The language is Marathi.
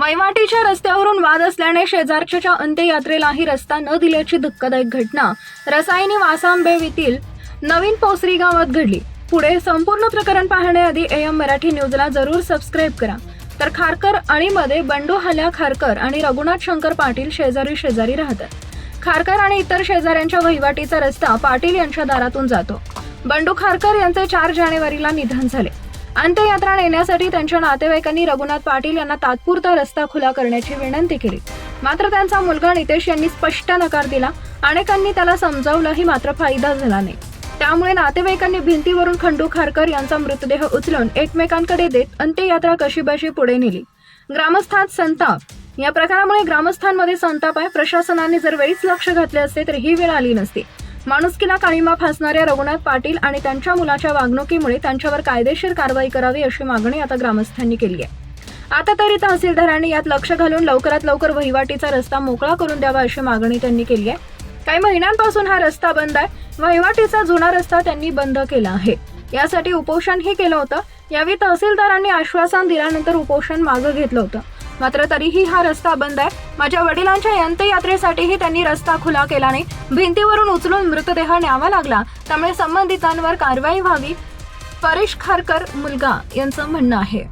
वैमाटीच्या रस्त्यावरून वाद असल्याने शेजारच्या अंत्ययात्रेलाही रस्ता न दिल्याची धक्कादायक घटना रसायनी वासांबेवीतील नवीन पोसरी गावात घडली. पुढे संपूर्ण प्रकरण पाहण्याआधी AM मराठी न्यूजला जरूर सबस्क्राईब करा. तर खारकर अळीमध्ये बंडू हल्या खारकर आणि रघुनाथ शंकर पाटील शेजारी राहतात. खारकर आणि इतर शेजाऱ्यांच्या वहिवाटीचा रस्ता पाटील यांच्या दारातून जातो. बंडू खारकर यांचे 4 जानेवारीला निधन झाले. अंत्ययात्रा नेण्यासाठी त्यांच्या नातेवाईकांनी रघुनाथ पाटील यांना तात्पुरता रस्ता खुला करण्याची विनंती केली. मात्र त्यांचा मुलगा नितेश यांनी स्पष्ट नकार दिला. अनेकांनी त्याला समजावलंही, मात्र फायदा झाला नाही. त्यामुळे नातेवाईकांनी भिंतीवरून खंडू खारकर यांचा मृतदेह उचलून एकमेकांकडे देत अंत्ययात्रा कशीबशी पुढे नेली. ग्रामस्थांत संताप. या प्रकारामुळे ग्रामस्थांमध्ये संताप आहे. प्रशासनाने जर वेळीच लक्ष घातले असते तर ही वेळ आली नसती. माणुसकीला काळिमा फासणाऱ्या रघुनाथ पाटील आणि त्यांच्या मुलाच्या वागणुकीमुळे त्यांच्यावर कायदेशीर कारवाई करावी अशी मागणी आता ग्रामस्थांनी केली आहे. आता तरी तहसीलदारांनी यात लक्ष घालून लवकरात लवकर वहिवाटीचा रस्ता मोकळा करून द्यावा अशी मागणी त्यांनी केली आहे. काही महिन्यांपासून हा रस्ता बंद आहे. वहिवाटीचा जुना रस्ता त्यांनी बंद केला आहे. यासाठी उपोषणही केलं होतं. यावेळी तहसीलदारांनी आश्वासन दिल्यानंतर उपोषण मागे घेतलं होतं. मात्र तरीही हा रस्ता बंद आहे. माझ्या वडिलांच्या अंत्ययात्रेसाठीही त्यांनी रस्ता खुला केला नाही. भिंतीवरून उचलून मृतदेह न्यावा लागला. त्यामुळे संबंधितांवर कारवाई व्हावी, परेश खारकर मुलगा यांचं म्हणणं आहे.